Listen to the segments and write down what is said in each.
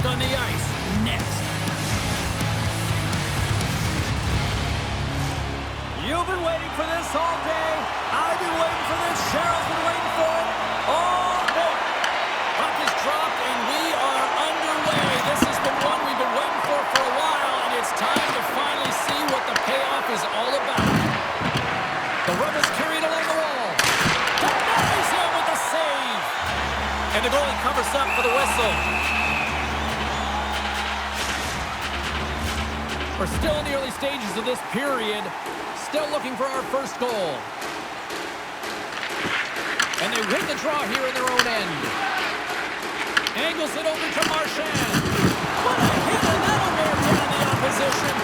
back on the ice. Next. You've been waiting for this all day. I've been waiting for this. Cheryl's been waiting for it. Oh, boy. Puck is dropped, and we are underway. This is the one we've been waiting for a while, and it's time to finally see what the payoff is all about. The rub is carried along the wall. Denies him with the save. And the goalie covers up for the whistle. We're still in the early stages of this period. Still looking for our first goal. And they win the draw here in their own end. Angles it over to Marchand. What a hit, and that'll wear down the opposition.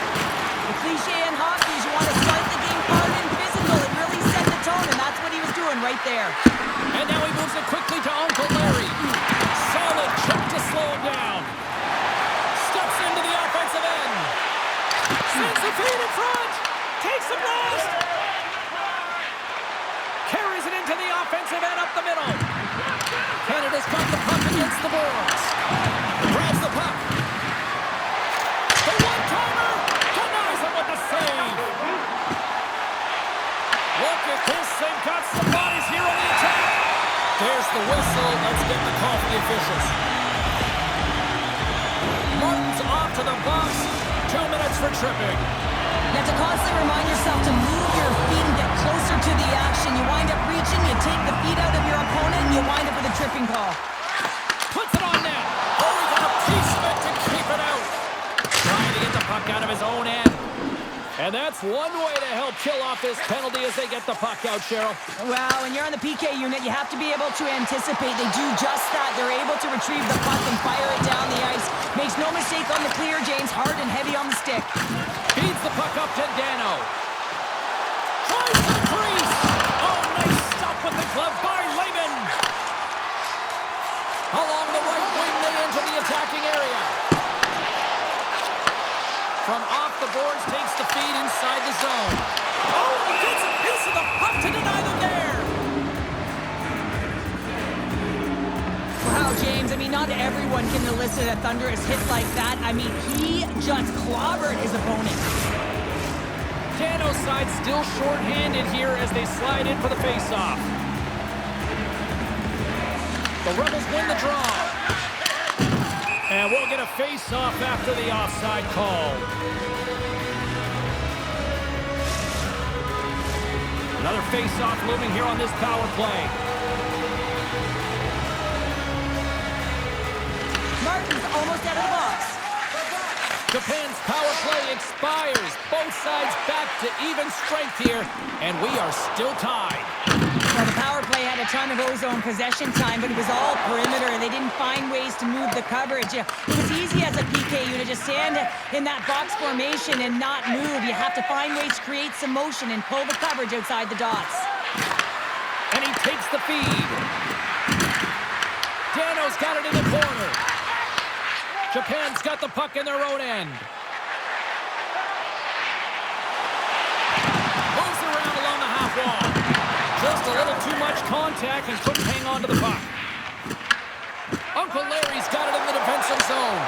The cliche in hockey is you want to start the game hard and physical and really set the tone, and that's what he was doing right there. And now he moves it quickly to Uncle Larry. Solid check to slow him down. Steps into the offensive end. Sends the feed in front. Takes the blast. Carries it into the offensive end up the middle. Canada's got the puck against the boards. Grabs the puck. The one-timer denies him with the save. Look at this. They've got some bodies here on the attack. There's the whistle. Let's get the call for the officials. Martin's off to the box. 2 minutes for tripping. Now to constantly remind yourself to move your feet and get closer to the action. You wind up reaching, you take the feet out of your opponent, and you wind up with a tripping call. Puts it on net. Oh, he got a piece of it to keep it out. Trying to get the puck out of his own end. And that's one way to help kill off this penalty as they get the puck out, Cheryl. Well, when you're on the PK unit, you have to be able to anticipate. They do just that. They're able to retrieve the puck and fire it down the ice. Makes no mistake on the clear, James. Hard and heavy on the stick. Feeds the puck up to Dano. Tries to the crease. Oh, nice stop with the glove by Lehman. Along the right wing, they enter the attacking area. From off the boards, takes the feed inside the zone. Oh, he gets a piece of the puck to deny them there. Wow, James, I mean, not everyone can elicit a thunderous hit like that. I mean, he just clobbered his opponent. Dano's side still short-handed here as they slide in for the face-off. The Rebels win the draw. And we'll get a face-off after the offside call. Another face-off looming here on this power play. Martin's almost out of the box. Japan's power play expires. Both sides back to even strength here, and we are still tied. Well, the power play had a ton of ozone possession time, but it was all perimeter. They didn't find ways to move the coverage. It was easy as a PK unit to stand in that box formation and not move. You have to find ways to create some motion and pull the coverage outside the dots. And he takes the feed. Dano's got it in the corner. Japan's got the puck in their own end. Moves around along the half wall. Just a little too much contact and couldn't hang on to the puck. Uncle Larry's got it in the defensive zone.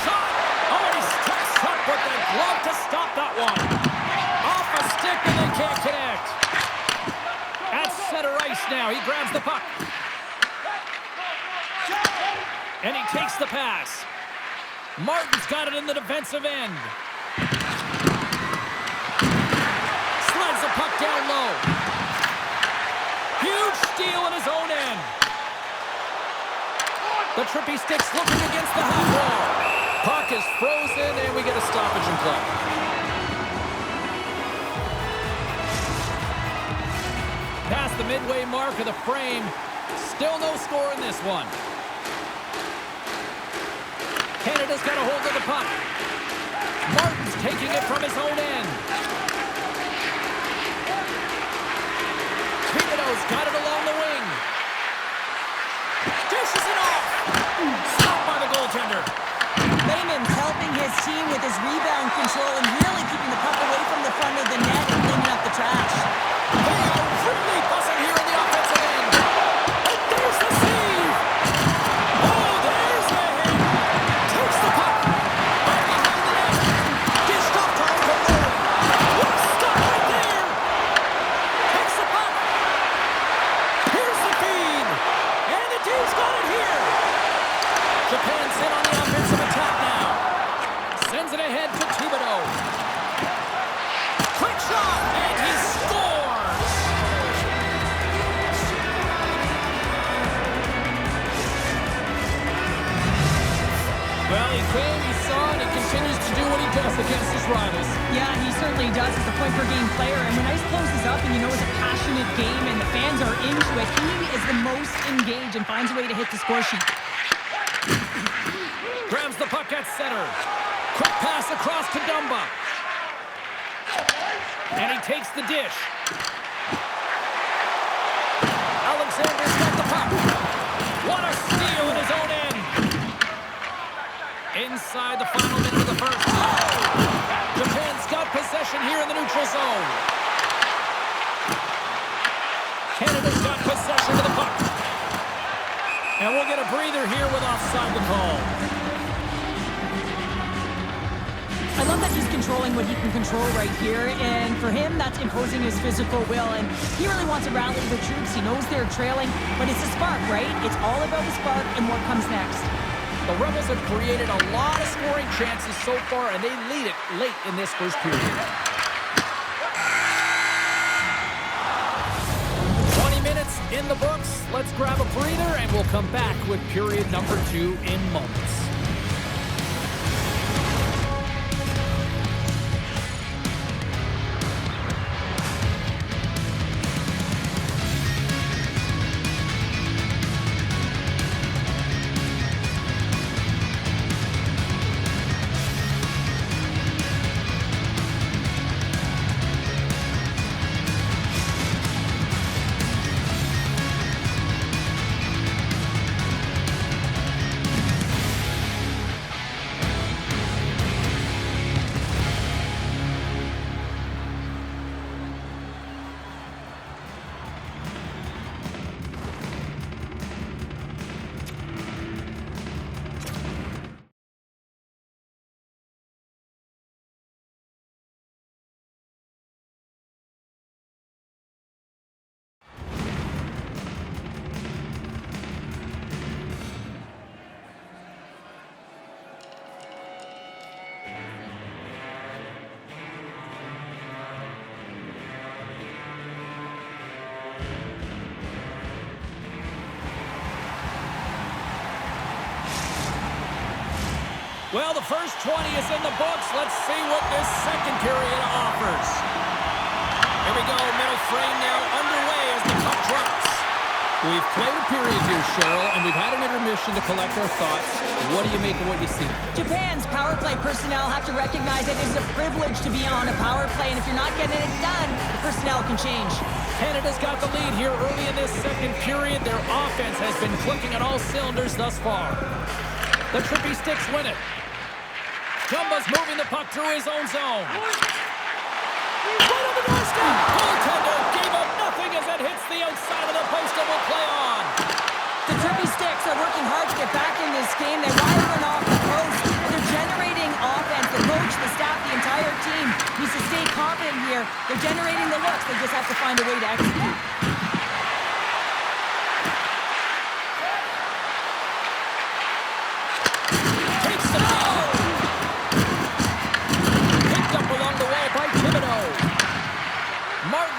Shot! Oh, and he steps up with the glove to stop that one. Off a stick and they can't connect. At center ice now, he grabs the puck. And he takes the pass. Martin's got it in the defensive end. Slides the puck down low. Huge steal in his own end. The trippy stick's looking against the half wall. Puck is frozen, and we get a stoppage in play. Past the midway mark of the frame. Still no score in this one. Canada's got a hold of the puck. Martin's taking it from his own end. Pimento's got it along the wing. Dishes it off. Stopped by the goaltender. Lehman's helping his team with his rebound control and really keeping the puck away from the front of the net and cleaning up the trash. They are really buzzing here in the offensive end. And there's the save. Oh, there's the Japan's in on the offensive attack now. Sends it ahead to Thibodeau. Quick shot, and he scores! Well, he came, he saw, and he continues to do what he does against his rivals. Yeah, he certainly does as a point-per-game player. And when ice closes up and you know it's a passionate game and the fans are into it, he is the most engaged and finds a way to hit the score sheet. Grabs the puck at center. Quick pass across to Dumba. And he takes the dish. Alexander's got the puck. What a steal in his own end. Inside the final minute of the first. Japan's got possession here in the neutral zone. Canada's got possession of the puck. And we'll get a breather here with offside the call. I love that he's controlling what he can control right here, and for him, that's imposing his physical will, and he really wants to rally the troops. He knows they're trailing, but it's a spark, right? It's all about the spark and what comes next. The Rebels have created a lot of scoring chances so far, and they lead it late in this first period. 20 minutes in the books. Let's grab a breather, and we'll come back with period number 2 in moments. Well, the first 20 is in the books. Let's see what this second period offers. Here we go, middle frame now underway as the puck drops. We've played a period here, Cheryl, and we've had an intermission to collect our thoughts. What do you make of what you see? Japan's power play personnel have to recognize that it is a privilege to be on a power play, and if you're not getting it done, the personnel can change. Canada's got the lead here early in this second period. Their offense has been clicking on all cylinders thus far. The trippy sticks win it. Dumba's moving the puck through his own zone. Right on the doorstep. Goaltender gave up nothing as it hits the outside of the post and will play on. The trippy sticks are working hard to get back in this game. They rifling off the post, but they're generating offense. The coach, the staff, the entire team needs to stay confident here. They're generating the looks. They just have to find a way to execute.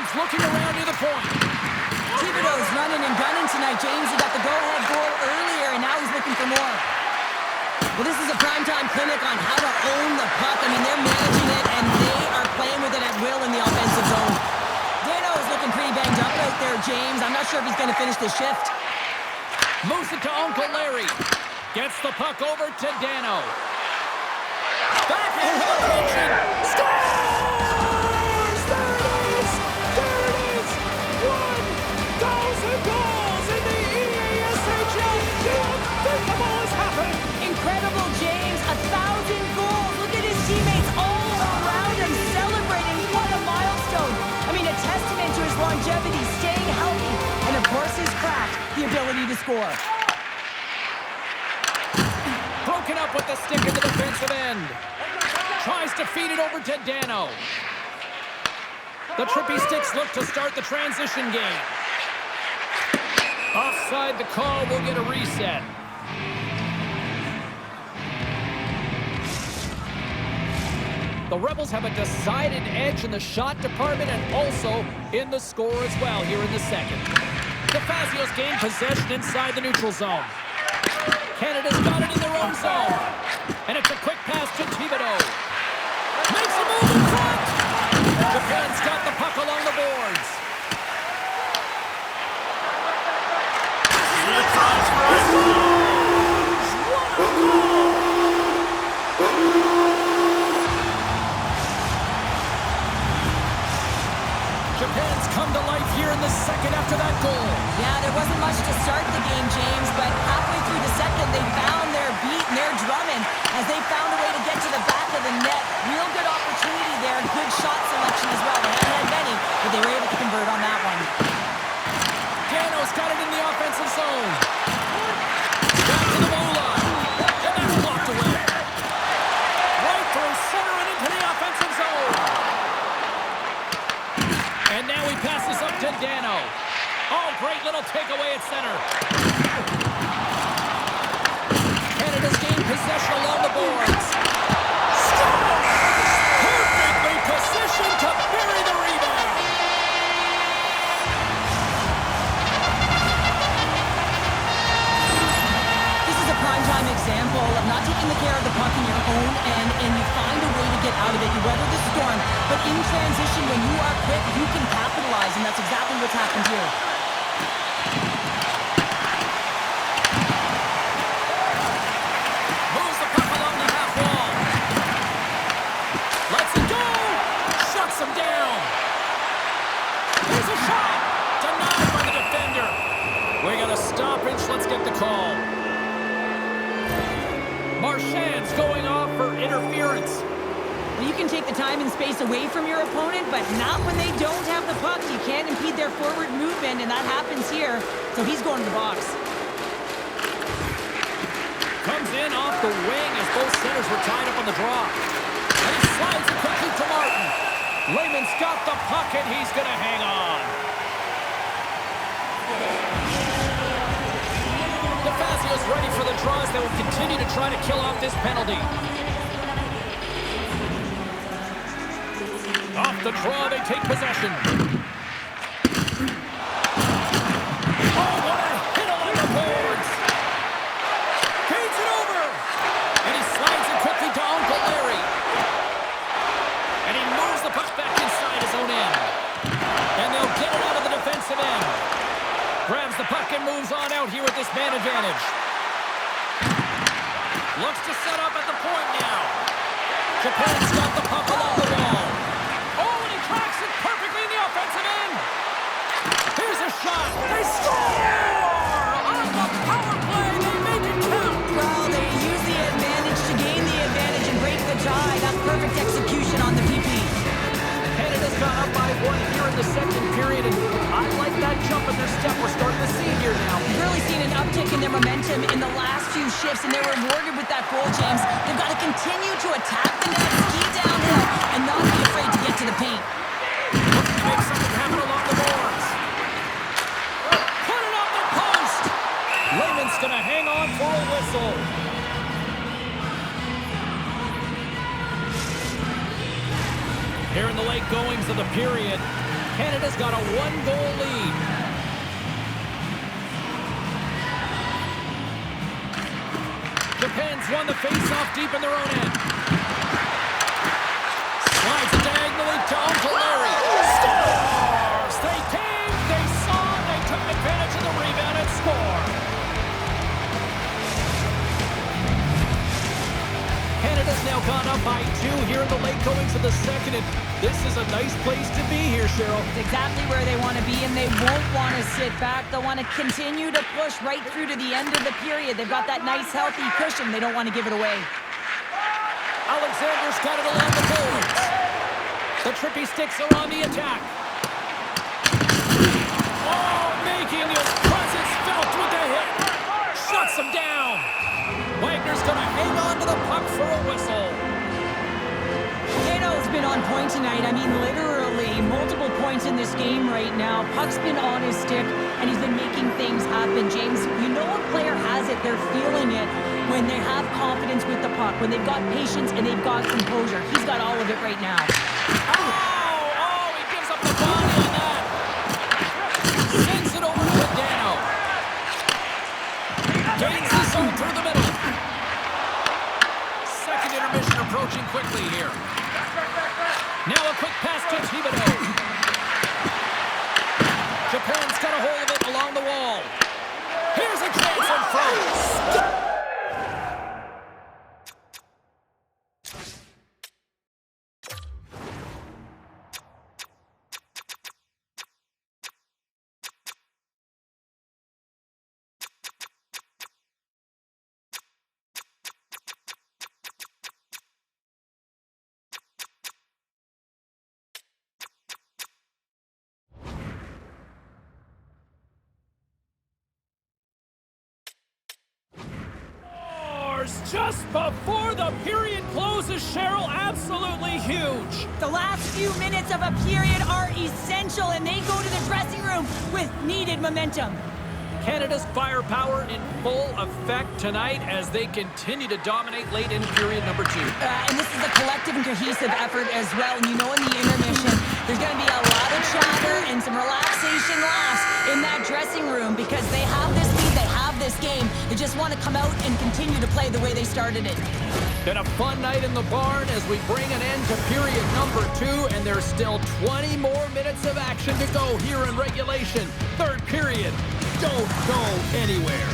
Looking around near the point. Thibodeau's running and gunning tonight, James. He got the go-ahead goal earlier, and now he's looking for more. Well, this is a primetime clinic on how to own the puck. I mean, they're managing it, and they are playing with it at will in the offensive zone. Dano is looking pretty banged up out there, James. I'm not sure if he's going to finish the shift. Moves it to Uncle Larry. Gets the puck over to Dano. Backhand attention. Score! Incredible, James. 1,000 goals. Look at his teammates all around him celebrating. What a milestone. I mean, a testament to his longevity, staying healthy, and of course his craft, the ability to score. Broken up with the stick in the defensive end. Tries to feed it over to Dano. The trippy sticks look to start the transition game. Offside the call, we'll get a reset. The Rebels have a decided edge in the shot department and also in the score as well here in the second. The Fazios gain possession inside the neutral zone. Canada's got it in their own zone. And it's a quick pass to Thibodeau. Makes a move in front. Japan's got the puck along the boards. Japan's come to life here in the second after that goal. Yeah, there wasn't much to start the game, James, but halfway through the second, they found their beat and their drumming as they found a way to get to the back of the net. Real good opportunity there, good shot selection as well. They haven't had many, but they were able to convert on that one. Dano's got it in the offensive zone. Back to the goal line. And that's blocked away. Right through center and into the offensive zone. And now he passes up to Dano. Oh, great little takeaway at center. Canada's gained possession along the boards. Scores! Perfectly positioned to bury the rebound. This is a primetime example of not taking the care of the puck in your own end, and you find a way to get out of it. You weather the storm, but in transition, when you are quick, you can capitalize, and that's exactly what's happened here. Moves the puck along the half wall. Lets it go. Shuts him down. Here's a shot. Denied by the defender. We got a stoppage. Let's get the call. Marchand's going off for interference. Well, you can take the time and space away from your opponent, but not when they don't have the puck. You can't impede their forward movement, and that happens here. So he's going to the box. Comes in off the wing as both centers were tied up on the draw. And he slides it quickly to Martin. Lehman's got the puck, and he's going to hang on. The Fazios ready for the draws that will continue to try to kill off this penalty. Off the draw, they take possession. Oh, what a hit along the boards. Feeds it over. And he slides it quickly to Uncle Larry. And he moves the puck back inside his own end. And they'll get it out of the defensive end. Grabs the puck and moves on out here with this man advantage. Looks to set up at the point now. Japan's got the puck along the wall. Oh, and he tracks it perfectly in the offensive end. Here's a shot. They score! On the power play, they make it count. Well, they use the advantage to gain the advantage and break the tie. That's perfect execution on the PP. Canada's gone up by one here in the second period, and I like that jump in their step we're starting to see here now. We've really seen an uptick in their momentum in the last few shifts, and they're rewarded with that goal, James. They've got to continue to attack the net, ski downhill, and not be afraid to get to the paint. Looking to make something happen along the boards. Put it up the post. Lehman's going to hang on for a whistle. Here in the late goings of the period, Canada's got a one-goal lead. Japan's won the face-off deep in their own end. Slides it diagonally to Uncle Larry. Scores! They came, they saw, they took advantage of the rebound and scored. Canada's now gone up by 2 here in the late goings of the second, and this is a nice place to be here, Cheryl. It's exactly where they want to be, and they won't want to sit back. They'll want to continue to push right through to the end of the period. They've got that nice, healthy cushion. They don't want to give it away. Alexander's got it along the boards. The trippy sticks are on the attack. Oh, making his presence felt with the hit. Shuts him down. Wagner's going to hang on to the puck for a whistle. Dano's been on point tonight. I mean, literally multiple points in this game right now. Puck's been on his stick, and he's been making things happen. James, you know a player has it. They're feeling it. when they have confidence with the puck, when they've got patience and they've got composure. He's got all of it right now. Oh, he gives up the body on that. Sends it over to Dano. Gains his own through the middle. Second intermission approaching quickly here. Now a quick pass to Thibodeau. Japan's got a hold of it along the wall. Here's a chance in front. Just before the period closes, Cheryl, absolutely huge. The last few minutes of a period are essential, and they go to the dressing room with needed momentum. Canada's firepower in full effect tonight as they continue to dominate late in period number 2. And this is a collective and cohesive effort as well. And you know in the intermission, there's going to be a lot of chatter and some relaxation laughs in that dressing room because they have this lead, they have this game. They just want to come out and continue to play the way they started it. Been a fun night in the barn as we bring an end to period number 2, and there's still 20 more minutes of action to go here in regulation. Third period. Don't go anywhere.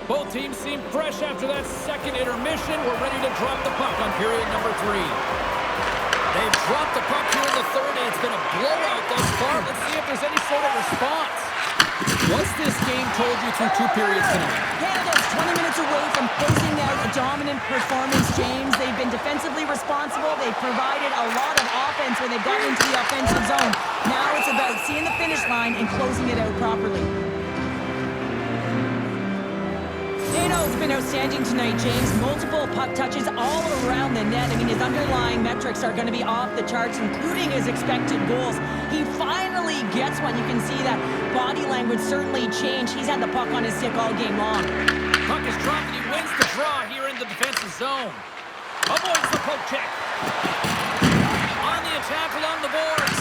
Both teams seem fresh after that second intermission. We're ready to drop the puck on period number 3. They've dropped the puck here in the third, and it's been a blowout thus far. Let's see if there's any sort of response. What's this game told you through 2 periods tonight? Canada's 20 minutes away from closing out a dominant performance, James. They've been defensively responsible. They've provided a lot of offense when they've gotten into the offensive zone. Now it's about seeing the finish line and closing it out properly. Dano's been outstanding tonight, James. Multiple puck touches all around the net. I mean, his underlying metrics are going to be off the charts, including his expected goals. He finally gets one. You can see that body language certainly changed. He's had the puck on his stick all game long. Puck is dropped, and he wins the draw here in the defensive zone. Avoids the poke check. On the attack along the boards.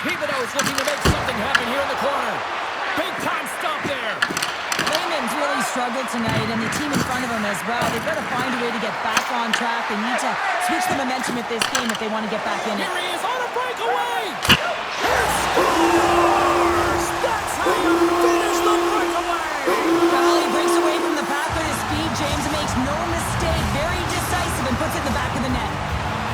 Thibodeau's looking to make something happen here in the corner. Big time stop there. Lehman's really struggled tonight, and the team in front of him as well. They've got to find a way to get back on track. They need to switch the momentum of this game if they want to get back in it. Here he is on a breakaway! He scores! That's how you finish the breakaway! Well, he breaks away from the path with his speed, James, and makes no mistake. Very decisive and puts it in the back of the net.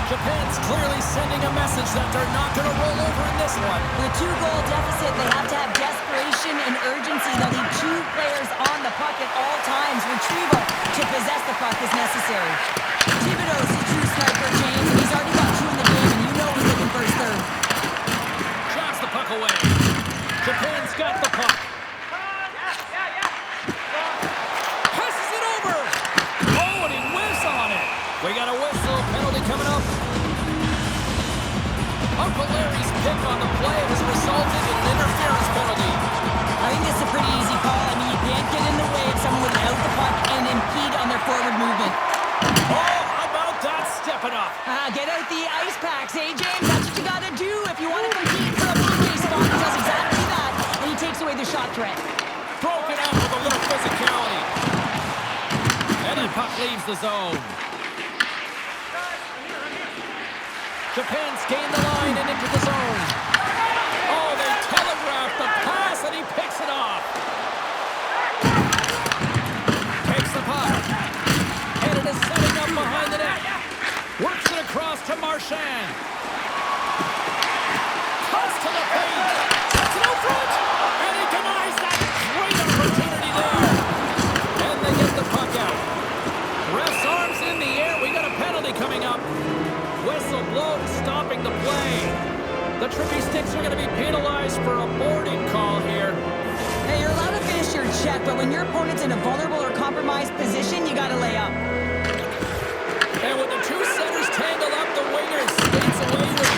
Japan's clearly sending a message that they're not going to roll over in this one. With a 2-goal deficit, they have to have desperation and urgency. They'll need 2 players on the puck at all times. Retrieval to possess the puck is necessary. Thibodeau's a true sniper, James, and he's already got 2 in the game, and you know he's looking for his third. Drops the puck away. Japan's got the puck. Passes it over. Oh, and he whiffs on it. We got a whistle. Penalty coming up. Uncle Larry's pick on the play has resulted in an interference penalty. I think this is a pretty easy call. I mean, you can't get in the way of someone without the puck and impede on their forward movement. Oh, how about that stepping up? Get out the ice packs, eh, James? That's what you got to do if you want to compete for a PK spot. leaves the zone. Japan's gained the line and into the zone. Oh, they telegraphed the pass, and he picks it off. Takes the puck. And it is setting up behind the net. Works it across to Marchand. Cuts to the paint. Sets it out front. And he denies that great opportunity there. And they get the puck out. Ref's arms in the air. We got a penalty coming up. Whistle blown, stopping the play. The trippy sticks are going to be penalized for a boarding call here. Hey, you're allowed to finish your check, but when your opponent's in a vulnerable or compromised position, you got to lay up. And with the two centers tangled up, the winger skates away with it.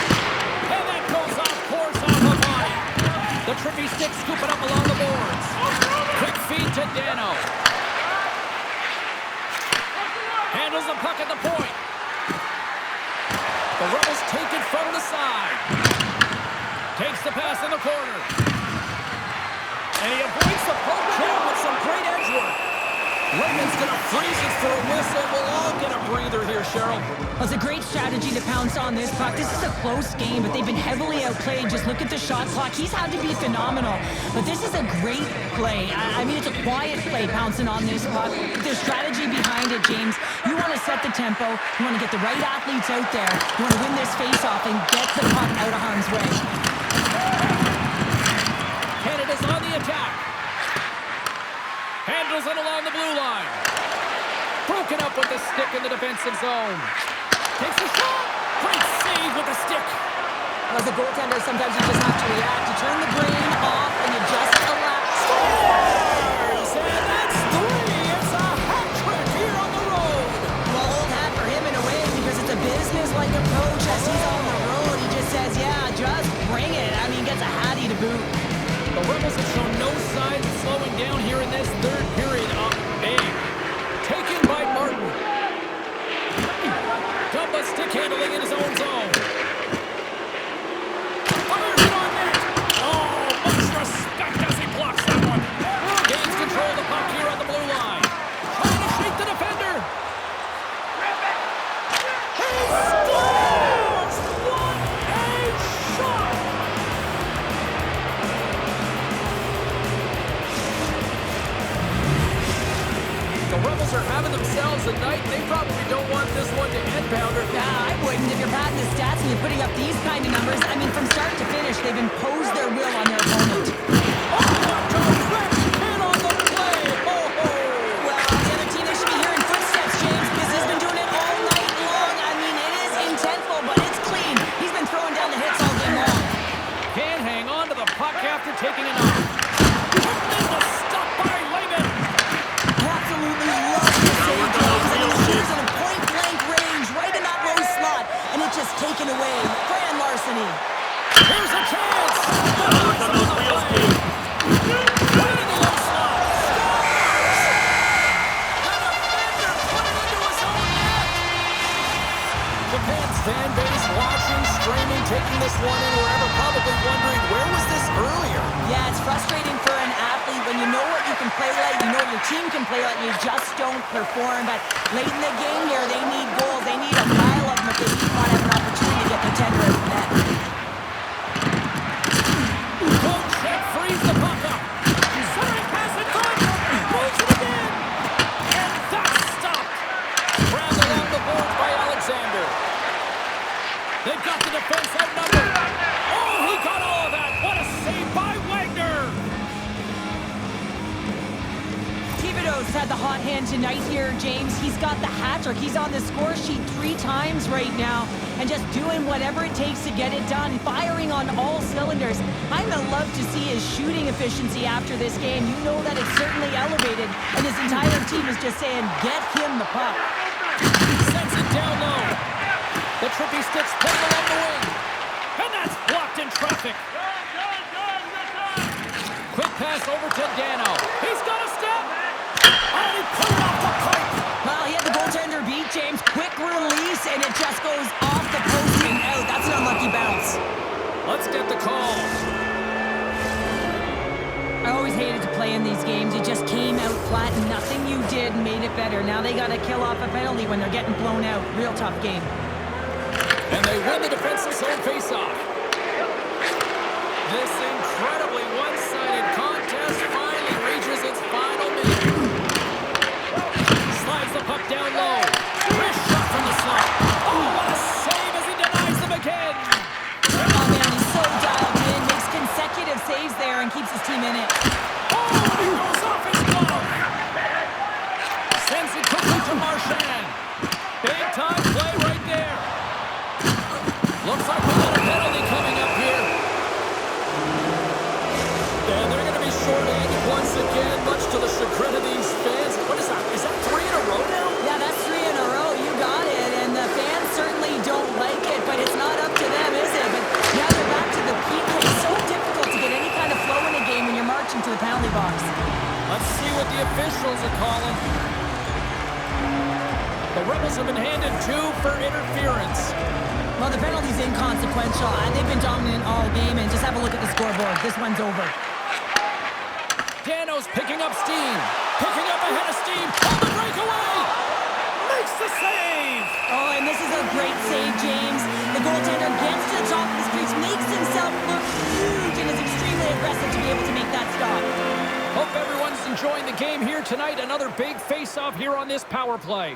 And that goes off, pours off a body. The trippy sticks scoop it up along the boards. Quick feed to Dano. Handles the puck at the point. The Rebels take it from the side. Takes the pass in the corner. And he avoids the poke check with some great edge work. Layman's going to freeze it for a whistle. We'll all get a breather here, Cheryl. Well, it's a great strategy to pounce on this puck. This is a close game, but they've been heavily outplayed. Just look at the shot clock. He's had to be phenomenal. But this is a great play. I mean, it's a quiet play pouncing on this puck. There's strategy behind it, James. You want to set the tempo. You want to get the right athletes out there. You want to win this face-off and get the puck out of harm's way. Canada's on the attack. Handles it along the blue line. Broken up with the stick in the defensive zone. Takes the shot. Great save with the stick. As a goaltender, sometimes you just have to react. You turn the brain off and you just allow. Scores! And that's three. It's a hat trick here on the road. Well, old hat for him in a way because it's a business-like approach as he's on the road. He just says, yeah, just bring it. I mean, gets a hattie to boot. The Rebels have shown no signs of slowing down here in this third period. Up big. Taken by Martin. Dumba stick handling in his own zone. Fires it on net. Oh, much respect as he blocks that one. Gains control of the puck here on the blue line. Trying to shake the defender. He scores! What a shot! The Rebels are having themselves a night. They probably don't want this one to end, Pounder. I wouldn't. If you're padding the stats and you're putting up these kind of numbers, I mean, from start to finish, they've imposed their will on their opponent. Oh, what a wreck hit on the play. Oh. Well, the other team, they should be hearing footsteps, James, because he's been doing it all night long. I mean, it is intentful, but it's clean. He's been throwing down the hits all game long. Can't hang on to the puck after taking it off. Turned into stop by Layman. Absolutely love to save James, and he shoots at a point-blank range right in that low slot, and it's just taken away. Grand larceny. Here's a chance. Right in the low slot. Scores! The defender put it into his own net. Japan's fan base watching, streaming, taking this one in wherever, probably wondering, where was this earlier? Yeah, it's frustrating for an athlete when you know what you can play like, you know your team can play like, you just don't perform. But late in the game here, they need goals. They need a pile of them if they keep on having an opportunity to get the tender at the net. Coach Chel frees the puck up. Centering pass in front. Moves it again. And that's stopped. Grabbed along the board by Alexander. They've got the defense outnumbered. Oh, he got all of that. What a save by Wagner. Thibodeau's had the hot hand tonight here, James. He's got the hat trick. He's on the score sheet 3 times right now and just doing whatever it takes to get it done, firing on all cylinders. I'm going to love to see his shooting efficiency after this game. You know that it's certainly elevated, and his entire team is just saying, get him the puck. Sends it down low. The trippy sticks played along the wing. And that's blocked in traffic. Quick pass over to Dano. He's got a step. Oh, he put it off the pipe. Well, he had the goaltender beat, James. Quick release, and it just goes off the post and out. That's an unlucky bounce. Let's get the call. Oh, always hated to play in these games. You just came out flat and nothing you did made it better. Now they got to kill off a penalty when they're getting blown out. Real tough game. And they win the defensive zone faceoff. This incredibly one-sided contest finally reaches its final minute. Slides the puck down low. Wrist shot from the slot. Oh, what a save as he denies them again. Oh, man, he's so dialed in. Makes consecutive saves there and keeps his team in it. Oh, he goes off his glove. Sends it quickly to Marchand. Big-time play right there. Looks like we got a penalty coming up here. And they're going to be short-handed once again, much to the chagrin of these fans. What is that? Is that 3 in a row now? Yeah, that's 3 in a row. You got it. And the fans certainly don't like it, but it's not up to them, is it? But now they're back to the peak. It's so difficult to get any kind of flow in a game when you're marching to the penalty box. Let's see what the officials are calling. The Rebels have been handed 2 for interference. Well, the penalty's inconsequential. They've been dominant all game, and just have a look at the scoreboard. This one's over. Dano's picking up steam. Picking up ahead of steam. On the breakaway! Makes the save! Oh, and this is a great save, James. The goaltender gets to the top of his crease, makes himself look huge, and is extremely aggressive to be able to make that stop. Hope everyone's enjoying the game here tonight. Another big face-off here on this power play.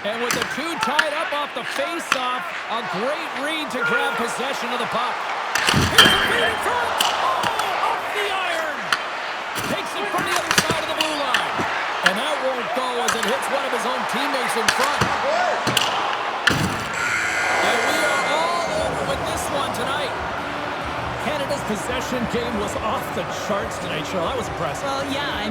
And with the 2 tied up off the face-off, a great read to grab possession of the puck. Here's a feed in front. Oh, off the iron. Takes it from the other side of the blue line. And that won't go as it hits one of his own teammates in front. And we are all over with this one tonight. Canada's possession game was off the charts tonight, Chel. That was impressive. Well, yeah.